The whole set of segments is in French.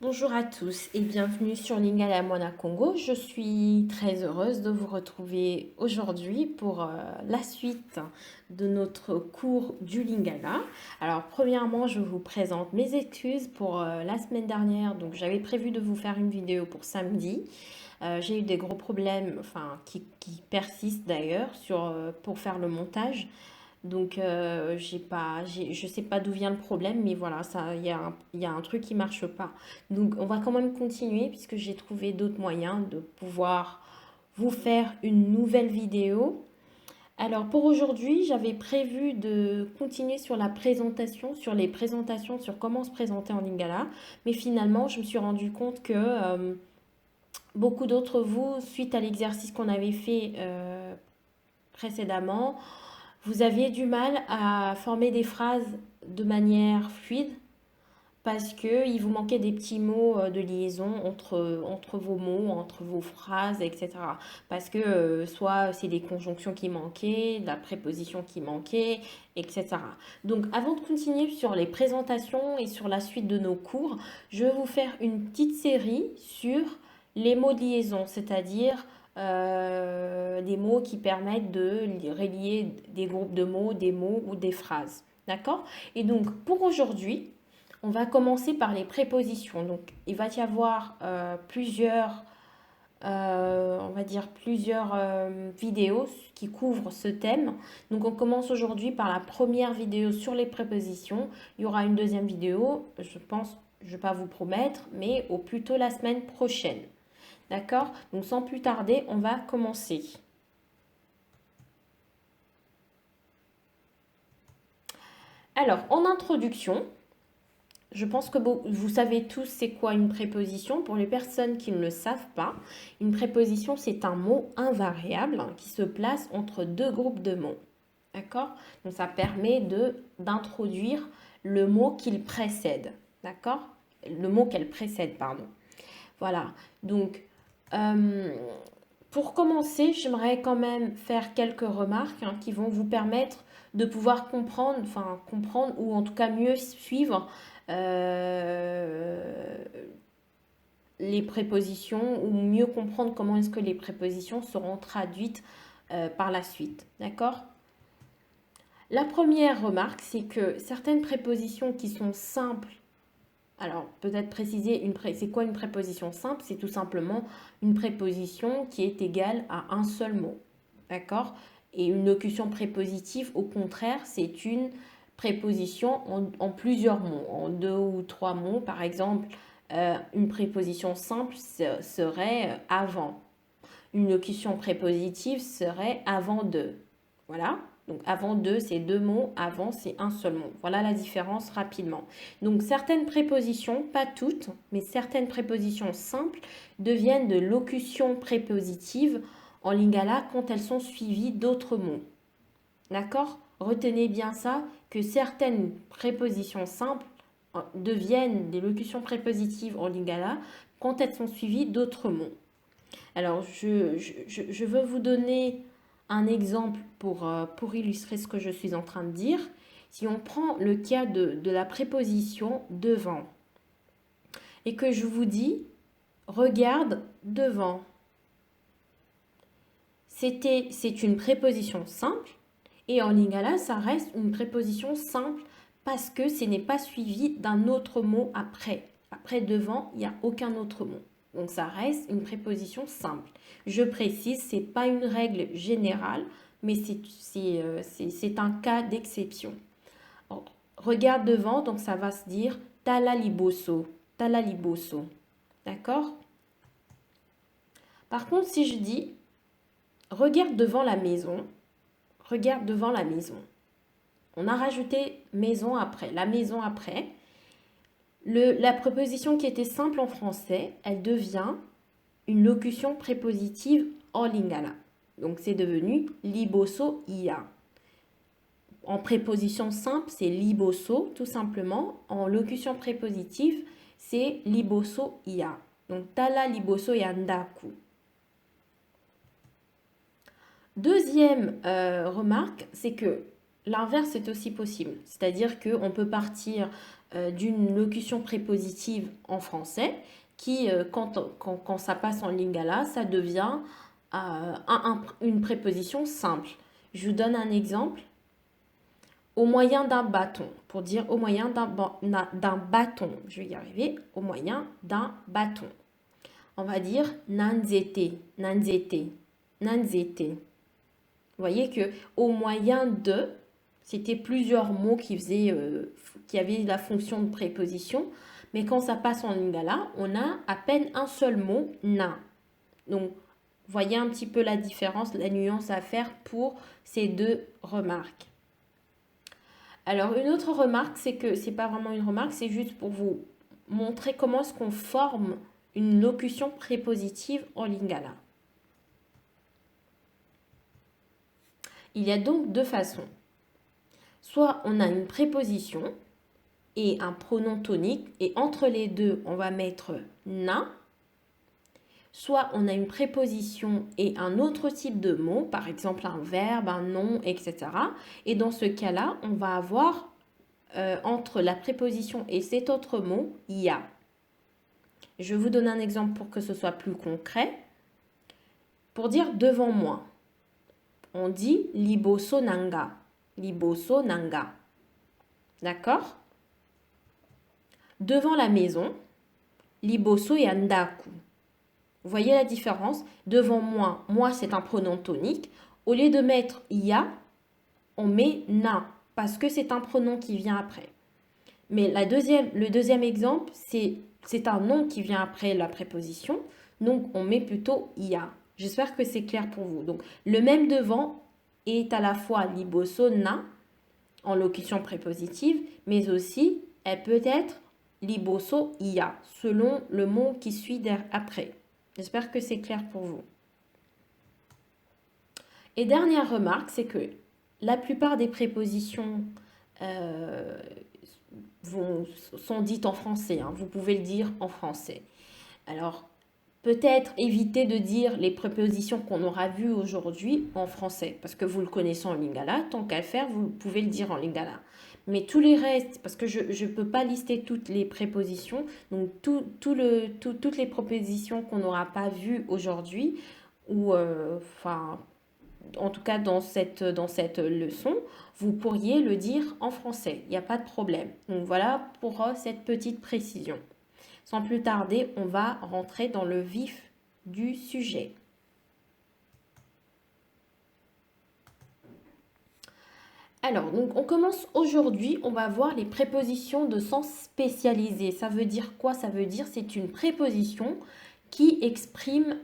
Bonjour à tous et bienvenue sur Lingala Mwana Congo. Je suis très heureuse de vous retrouver aujourd'hui pour la suite de notre cours du Lingala. Alors premièrement, je vous présente mes excuses pour la semaine dernière. Donc j'avais prévu de vous faire une vidéo pour samedi. J'ai eu des gros problèmes, enfin qui persistent d'ailleurs pour faire le montage. Donc, je sais pas d'où vient le problème, mais voilà, il y a un truc qui marche pas. Donc, on va quand même continuer puisque j'ai trouvé d'autres moyens de pouvoir vous faire une nouvelle vidéo. Alors, pour aujourd'hui, j'avais prévu de continuer sur la présentation, sur les présentations, sur comment se présenter en Lingala. Mais finalement, je me suis rendu compte que beaucoup d'entre vous, suite à l'exercice qu'on avait fait précédemment, vous aviez du mal à former des phrases de manière fluide parce que il vous manquait des petits mots de liaison entre vos mots, entre vos phrases, etc. Parce que soit c'est des conjonctions qui manquaient, de la préposition qui manquait, etc. Donc avant de continuer sur les présentations et sur la suite de nos cours, je vais vous faire une petite série sur les mots de liaison, c'est-à-dire des mots qui permettent de relier des groupes de mots, des mots ou des phrases. D'accord? Et donc pour aujourd'hui, on va commencer par les prépositions. Donc, il va y avoir on va dire plusieurs vidéos qui couvrent ce thème. Donc, on commence aujourd'hui par la première vidéo sur les prépositions. Il y aura une deuxième vidéo, je pense, je ne vais pas vous promettre, mais au plus tôt la semaine prochaine. D'accord? Donc, sans plus tarder, on va commencer. Alors, en introduction, je pense que vous savez tous c'est quoi une préposition. Pour les personnes qui ne le savent pas, une préposition c'est un mot invariable qui se place entre deux groupes de mots. D'accord? Donc ça permet d'introduire le mot qu'il précède. D'accord? Le mot qu'elle précède, pardon. Voilà. Donc, euh, pour commencer, j'aimerais quand même faire quelques remarques qui vont vous permettre de pouvoir comprendre, enfin comprendre ou en tout cas mieux suivre euh, les prépositions ou mieux comprendre comment est-ce que les prépositions seront traduites par la suite. D'accord? La première remarque, c'est que certaines prépositions qui sont simples, alors peut-être préciser, c'est quoi une préposition simple? C'est tout simplement une préposition qui est égale à un seul mot. D'accord? Et une locution prépositive, au contraire, c'est une préposition en plusieurs mots, en deux ou trois mots. Par exemple, une préposition simple serait avant. Une locution prépositive serait avant de. Voilà. Donc avant de, c'est deux mots. Avant, c'est un seul mot. Voilà la différence rapidement. Donc certaines prépositions, pas toutes, mais certaines prépositions simples deviennent de locutions prépositives en lingala quand elles sont suivies d'autres mots. D'accord? Retenez bien ça, que certaines prépositions simples deviennent des locutions prépositives en lingala quand elles sont suivies d'autres mots. Alors, je veux vous donner un exemple pour illustrer ce que je suis en train de dire. Si on prend le cas de la préposition devant et que je vous dis regarde devant, c'est une préposition simple et en lingala, ça reste une préposition simple parce que ce n'est pas suivi d'un autre mot après. Après devant, il n'y a aucun autre mot. Donc ça reste une préposition simple. Je précise, ce n'est pas une règle générale, mais c'est un cas d'exception. Regarde devant, donc ça va se dire talaliboso, talaliboso. D'accord? Par contre, si je dis regarde devant la maison, regarde devant la maison. On a rajouté maison après, la maison après. La préposition qui était simple en français, elle devient une locution prépositive en lingala. Donc c'est devenu liboso ia. En préposition simple, c'est liboso tout simplement. En locution prépositive, c'est liboso ia. Donc tala liboso yandaku. Deuxième remarque, c'est que l'inverse est aussi possible. C'est-à-dire qu'on peut partir d'une locution prépositive en français qui, quand ça passe en lingala, ça devient une préposition simple. Je vous donne un exemple. Au moyen d'un bâton, pour dire au moyen d'un bâton. Je vais y arriver. Au moyen d'un bâton. On va dire nanzete, nanzete, nanzete. Vous voyez que au moyen de, c'était plusieurs mots qui avaient la fonction de préposition. Mais quand ça passe en lingala, on a à peine un seul mot, na. Donc, voyez un petit peu la différence, la nuance à faire pour ces deux remarques. Alors, une autre remarque, c'est que c'est pas vraiment une remarque, c'est juste pour vous montrer comment est-ce qu'on forme une locution prépositive en lingala. Il y a donc deux façons. Soit on a une préposition et un pronom tonique, et entre les deux, on va mettre na. Soit on a une préposition et un autre type de mot, par exemple un verbe, un nom, etc. Et dans ce cas-là, on va avoir entre la préposition et cet autre mot, ya. Je vous donne un exemple pour que ce soit plus concret. Pour dire devant moi, on dit liboso nanga. Liboso nanga. D'accord? Devant la maison, liboso yandaku. Vous voyez la différence? Devant moi, moi c'est un pronom tonique. Au lieu de mettre ya, on met na, parce que c'est un pronom qui vient après. Mais le deuxième exemple, c'est un nom qui vient après la préposition. Donc, on met plutôt ya. J'espère que c'est clair pour vous. Donc, le même devant est à la fois liboso na, en locution prépositive, mais aussi, elle peut être liboso ya, selon le mot qui suit après. J'espère que c'est clair pour vous. Et dernière remarque, c'est que la plupart des prépositions sont dites en français. Hein. Vous pouvez le dire en français. Alors, peut-être éviter de dire les prépositions qu'on aura vues aujourd'hui en français, parce que vous le connaissez en lingala. Tant qu'à faire, vous pouvez le dire en lingala. Mais tous les restes, parce que je ne peux pas lister toutes les prépositions, donc toutes les prépositions qu'on n'aura pas vues aujourd'hui, ou en tout cas dans cette leçon, vous pourriez le dire en français. Il n'y a pas de problème. Donc voilà pour cette petite précision. Sans plus tarder, on va rentrer dans le vif du sujet. Alors, donc on commence aujourd'hui, on va voir les prépositions de sens spécialisé. Ça veut dire quoi? Ça veut dire c'est une préposition qui exprime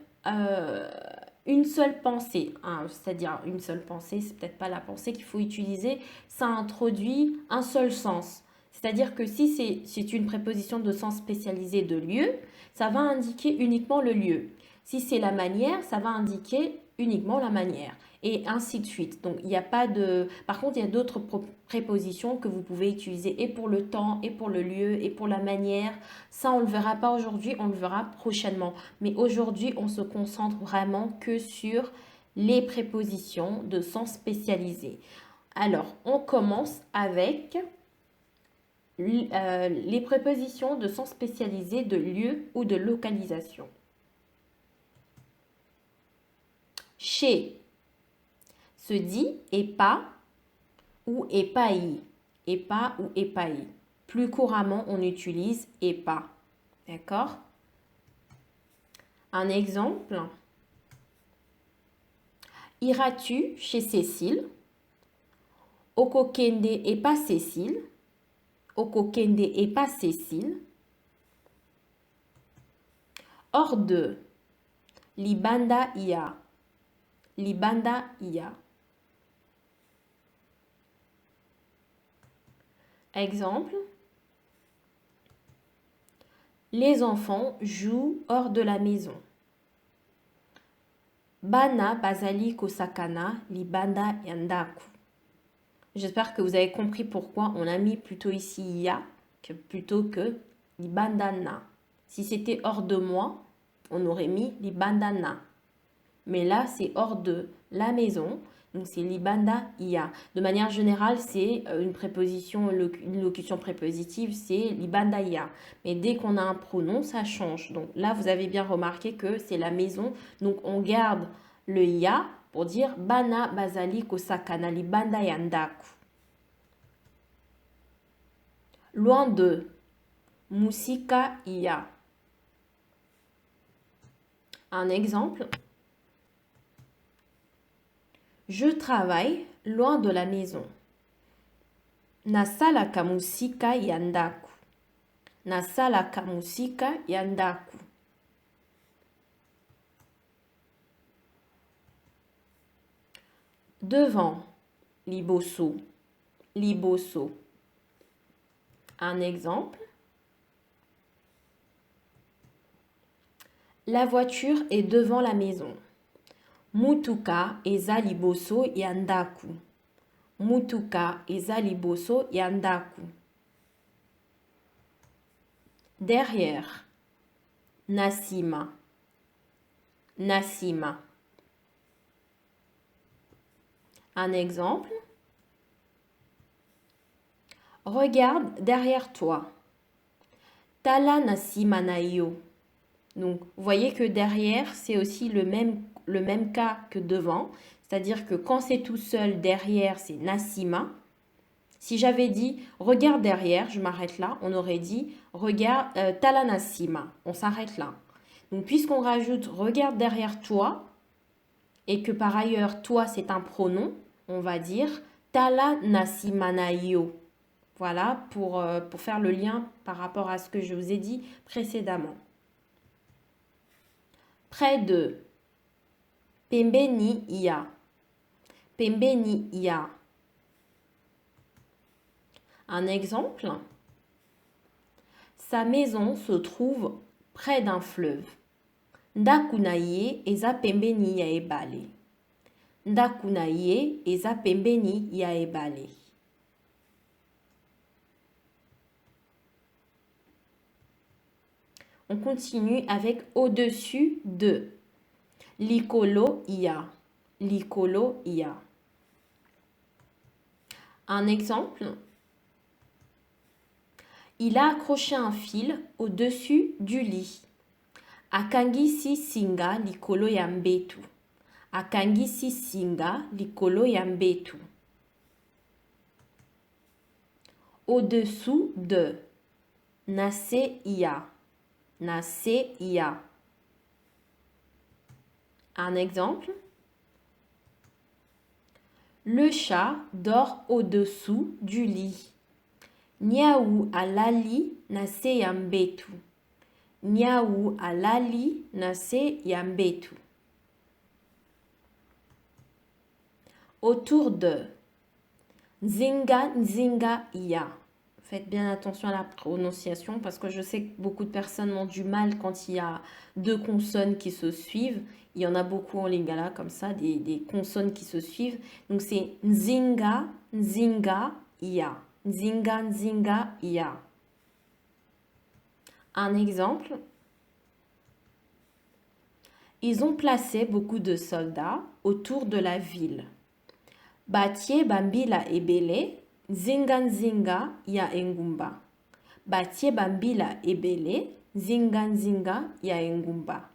une seule pensée. Hein, c'est-à-dire une seule pensée, c'est peut-être pas la pensée qu'il faut utiliser, ça introduit un seul sens. C'est-à-dire que si c'est une préposition de sens spécialisé de lieu, ça va indiquer uniquement le lieu. Si c'est la manière, ça va indiquer uniquement la manière. Et ainsi de suite. Donc, il n'y a pas de... Par contre, il y a d'autres prépositions que vous pouvez utiliser et pour le temps, et pour le lieu, et pour la manière. Ça, on ne le verra pas aujourd'hui, on le verra prochainement. Mais aujourd'hui, on se concentre vraiment que sur les prépositions de sens spécialisé. Alors, on commence avec les prépositions de sens spécialisé de lieu ou de localisation. Chez se dit épa ou épaï. Épa ou épaï. Plus couramment, on utilise épa. D'accord? Un exemple. Iras-tu chez Cécile? Okokende épa Cécile. Okokende épa Cécile. Hors de. Libanda ia. Libanda ia. Exemple. Les enfants jouent hors de la maison. Bana bazali kosakana libanda yandaku. J'espère que vous avez compris pourquoi on a mis plutôt ici ya plutôt que libandana. Si c'était hors de moi, on aurait mis libandana. Mais là, c'est hors de la maison. Donc c'est libanda ia. De manière générale, c'est une préposition, une locution prépositive, c'est libanda ia. Mais dès qu'on a un pronom, ça change. Donc là, vous avez bien remarqué que c'est la maison. Donc on garde le ia pour dire bana bazali kosakana libanda yandaku. Loin de musika ia. Un exemple. Je travaille loin de la maison. Nasalaka musika yandaku. Nasalaka musika yandaku. Devant, liboso. Liboso. Un exemple. La voiture est devant la maison. Mutuka eza liboso yandaku. Mutuka eza liboso yandaku. Derrière. Nasima. Nasima. Un exemple. Regarde derrière toi. Tala nasima naio. Donc, vous voyez que derrière, c'est aussi le même cas que devant. C'est-à-dire que quand c'est tout seul, derrière, c'est nasima. Si j'avais dit regarde derrière, je m'arrête là, on aurait dit regarde tala nasima. On s'arrête là. Donc, puisqu'on rajoute regarde derrière toi et que par ailleurs, toi, c'est un pronom, on va dire tala nasima naio. Voilà pour faire le lien par rapport à ce que je vous ai dit précédemment. Près de. Pembeni ia. Pembeni ia. Un exemple. Sa maison se trouve près d'un fleuve. Ndakunaye eza pembeni ya ebale. Ndakunaye eza pembeni ya ebale. On continue avec au-dessus de. Likolo ia. Likolo ia. Un exemple. Il a accroché un fil au-dessus du lit. Akangisi singa likolo ya mbetu. Akangisi singa likolo ya mbetu. Au-dessous de. Nase ia. Nase ia. Un exemple. Le chat dort au-dessous du lit. Nyau alali nase ya mbetu. Nyau alali nase ya mbetu. Autour de. Nzinga nzinga ia. Faites bien attention à la prononciation parce que je sais que beaucoup de personnes ont du mal quand il y a deux consonnes qui se suivent. Il y en a beaucoup en lingala comme ça, des consonnes qui se suivent. Donc c'est nzinga, nzinga, ia. Nzinga, nzinga, ia. Un exemple. Ils ont placé beaucoup de soldats autour de la ville. Batie bambila ebele. Zinga nzinga ya engumba. Batie bambila ebele. Zinga nzinga ya engumba.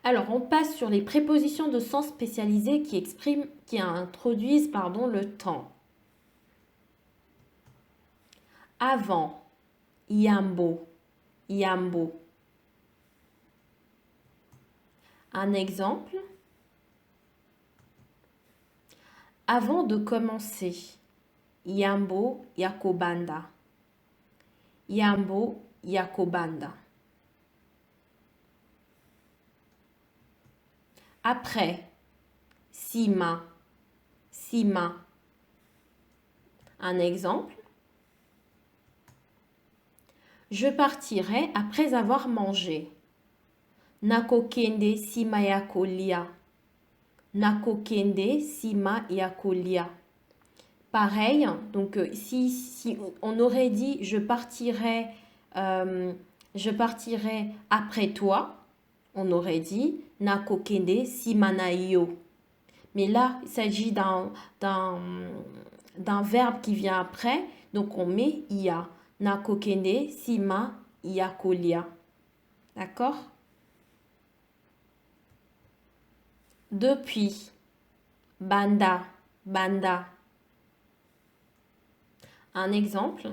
Alors, on passe sur les prépositions de sens spécialisées qui introduisent le temps. Avant, yambo, yambo. Un exemple. Avant de commencer, yambo yakobanda. Yambo yakobanda. Après, sima, sima. Un exemple. Je partirai après avoir mangé. Nakokende sima yakolia. Nakokende sima yakolia. Pareil, donc si on aurait dit je partirai Je partirai après toi. On aurait dit nakokende simanayo. Mais là, il s'agit d'un verbe qui vient après. Donc, on met ia. Nakokende sima iakolia. D'accord? Depuis. Banda. Banda. Un exemple.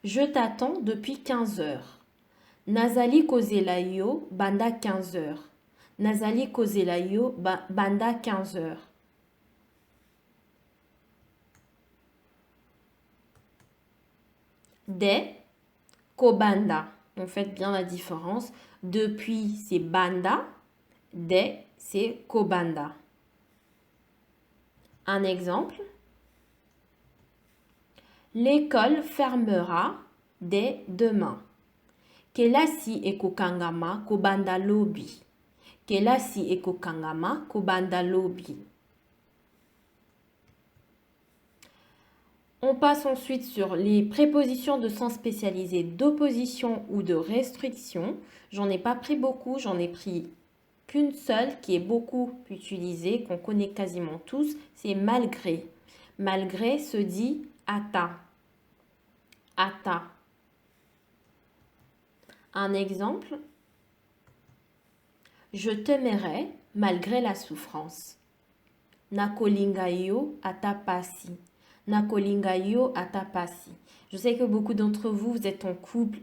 Je t'attends depuis 15 heures. Nazali kozelayo banda 15 heures. Nazali kozelayo banda 15 heures. Des, kobanda. On fait bien la différence. Depuis, c'est banda. Des, c'est kobanda. Un exemple. L'école fermera dès demain. Kelasi ekokangama kobanda lobi. Kelasi ekokangama kobanda lobi. On passe ensuite sur les prépositions de sens spécialisé d'opposition ou de restriction. J'en ai pas pris beaucoup, j'en ai pris qu'une seule qui est beaucoup utilisée, qu'on connaît quasiment tous, c'est malgré. Malgré se dit ata. Ata. Un exemple. Je t'aimerai malgré la souffrance. Nakolingayo atapasi. Nakolingayo atapasi. Je sais que beaucoup d'entre vous, vous êtes en couple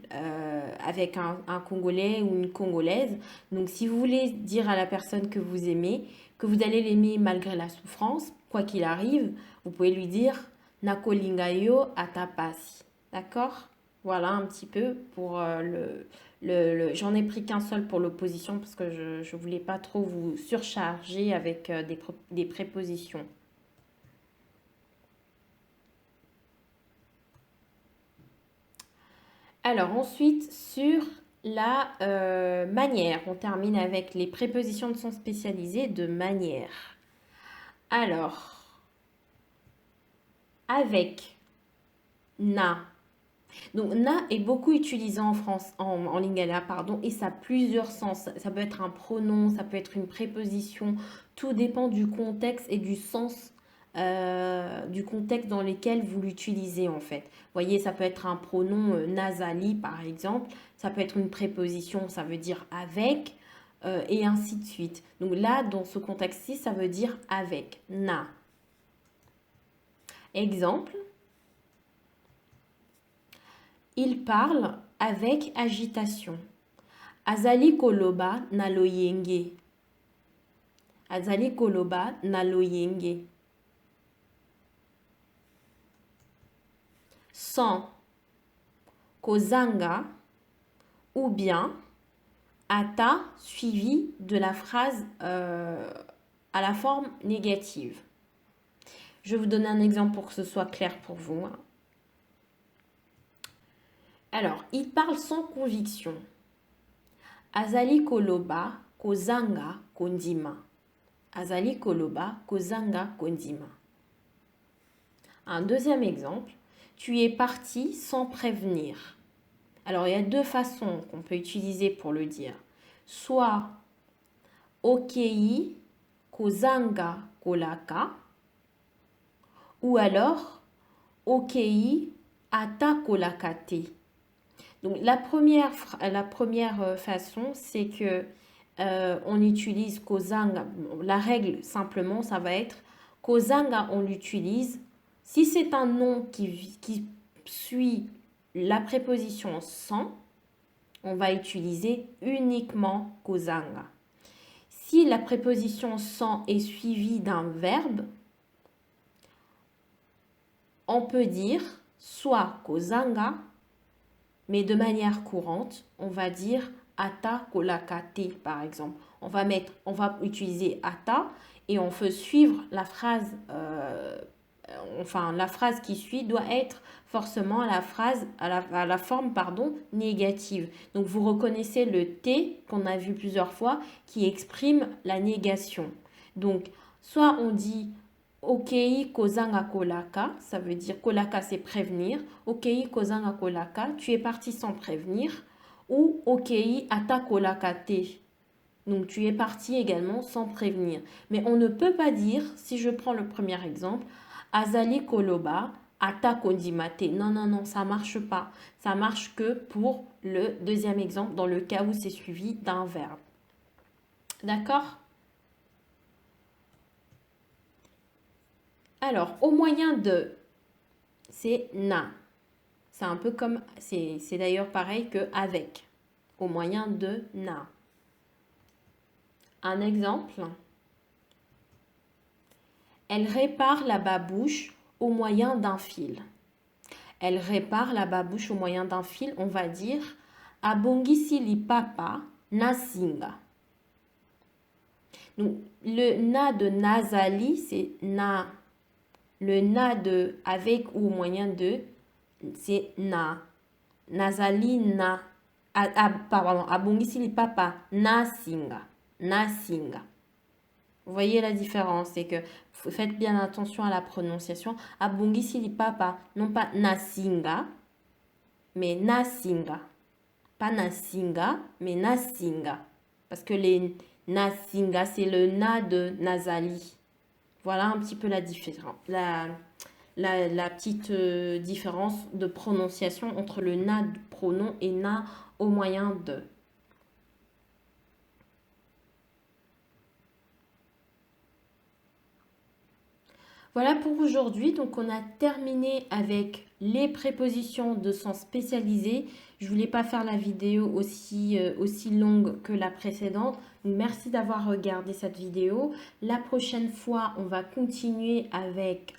avec un Congolais ou une Congolaise. Donc, si vous voulez dire à la personne que vous aimez, que vous allez l'aimer malgré la souffrance, quoi qu'il arrive, vous pouvez lui dire Nakolingayo atapasi. D'accord? Voilà un petit peu pour j'en ai pris qu'un seul pour l'opposition parce que je ne voulais pas trop vous surcharger avec des prépositions. Alors ensuite, sur la manière, on termine avec les prépositions de sens spécialisé de manière. Alors, avec, na. Donc, na est beaucoup utilisé en France, en lingala, pardon, et ça a plusieurs sens. Ça peut être un pronom, ça peut être une préposition. Tout dépend du contexte et du sens du contexte dans lequel vous l'utilisez en fait. Vous voyez, ça peut être un pronom nasali par exemple. Ça peut être une préposition, ça veut dire avec et ainsi de suite. Donc là, dans ce contexte-ci, ça veut dire avec, na. Exemple. Il parle avec agitation. Azali koloba naloyenge. Azali koloba naloyenge. Sans kozanga ou bien ata suivi de la phrase à la forme négative. Je vais vous donner un exemple pour que ce soit clair pour vous. Alors, il parle sans conviction. Azali koloba kozanga kondima. Azali koloba kozanga kondima. Un deuxième exemple. Tu es parti sans prévenir. Alors, il y a deux façons qu'on peut utiliser pour le dire. Soit okei kozanga kolaka ou alors okei ata kolakate. Donc, la première façon, c'est que on utilise kozanga. La règle, simplement, ça va être kozanga, on l'utilise. Si c'est un nom qui suit la préposition sans, on va utiliser uniquement kozanga. Si la préposition sans est suivie d'un verbe, on peut dire soit kozanga, mais de manière courante, on va dire ata kolakate par exemple. On va utiliser ata et on fait suivre la phrase. La phrase qui suit doit être forcément à la forme négative. Donc vous reconnaissez le T qu'on a vu plusieurs fois qui exprime la négation. Donc soit on dit Okei kozanga kolaka, ça veut dire kolaka c'est prévenir. Okei kozanga kolaka, tu es parti sans prévenir. Ou okei ata kolaka te. Donc tu es parti également sans prévenir. Mais on ne peut pas dire, si je prends le premier exemple, azali koloba ata kondimate. Non, non, non, ça marche pas. Ça marche que pour le deuxième exemple, dans le cas où c'est suivi d'un verbe. D'accord? Alors, au moyen de, c'est na. C'est un peu comme, c'est d'ailleurs pareil que avec. Au moyen de na. Un exemple. Elle répare la babouche au moyen d'un fil. Elle répare la babouche au moyen d'un fil. On va dire abongisi li papa nasinga. Donc, le na de nazali, c'est na. Le na de avec ou au moyen de, c'est na. Nazali na. Pardon, abongisi li papa nasinga. Nasinga. Vous voyez la différence, c'est que faites bien attention à la prononciation. Abongisi li papa, non pas nasinga, mais nasinga. Pas nasinga, mais nasinga. Parce que les nasinga, c'est le na de Nazali. Voilà un petit peu la différence. La petite différence de prononciation entre le na de pronom et na au moyen de. Voilà pour aujourd'hui. Donc, on a terminé avec les prépositions de sens spécialisé. Je ne voulais pas faire la vidéo aussi longue que la précédente. Donc, merci d'avoir regardé cette vidéo. La prochaine fois, on va continuer avec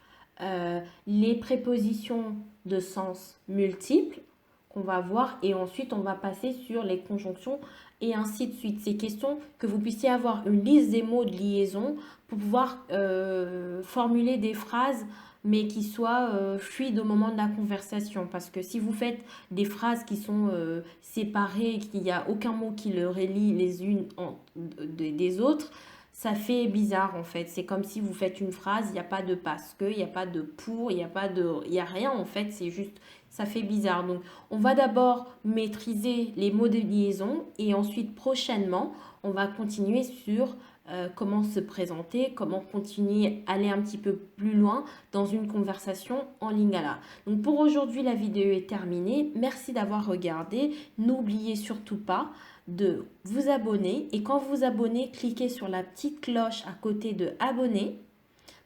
les prépositions de sens multiples qu'on va voir. Et ensuite, on va passer sur les conjonctions et ainsi de suite. C'est question que vous puissiez avoir une liste des mots de liaison pour pouvoir formuler des phrases mais qui soient fluides au moment de la conversation. Parce que si vous faites des phrases qui sont séparées, qu'il n'y a aucun mot qui le relie les unes des autres, ça fait bizarre en fait. C'est comme si vous faites une phrase, il n'y a pas de parce que, il n'y a pas de pour, il n'y a rien en fait. C'est juste, ça fait bizarre. Donc, on va d'abord maîtriser les mots de liaison et ensuite prochainement, on va continuer sur comment se présenter, comment continuer, aller un petit peu plus loin dans une conversation en lingala. Donc pour aujourd'hui, la vidéo est terminée. Merci d'avoir regardé. N'oubliez surtout pas de vous abonner et quand vous vous abonnez, cliquez sur la petite cloche à côté de abonner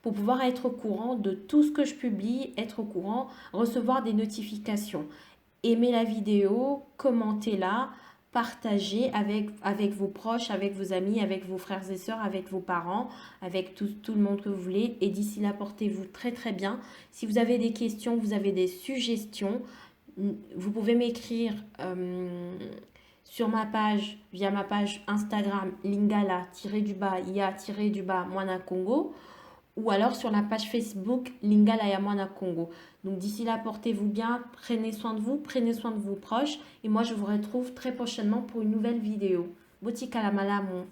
pour pouvoir être au courant de tout ce que je publie, être au courant, recevoir des notifications. Aimez la vidéo, commentez-la, partagez avec vos proches, avec vos amis, avec vos frères et sœurs, avec vos parents, avec tout le monde que vous voulez. Et d'ici là, portez-vous très très bien. Si vous avez des questions, vous avez des suggestions, vous pouvez m'écrire sur ma page, via ma page Instagram, lingala-ya-mwana Congo, ou alors sur la page Facebook Lingala ya Mwana Congo. Donc d'ici là, portez-vous bien, prenez soin de vous, prenez soin de vos proches. Et moi, je vous retrouve très prochainement pour une nouvelle vidéo. Botika la malamu.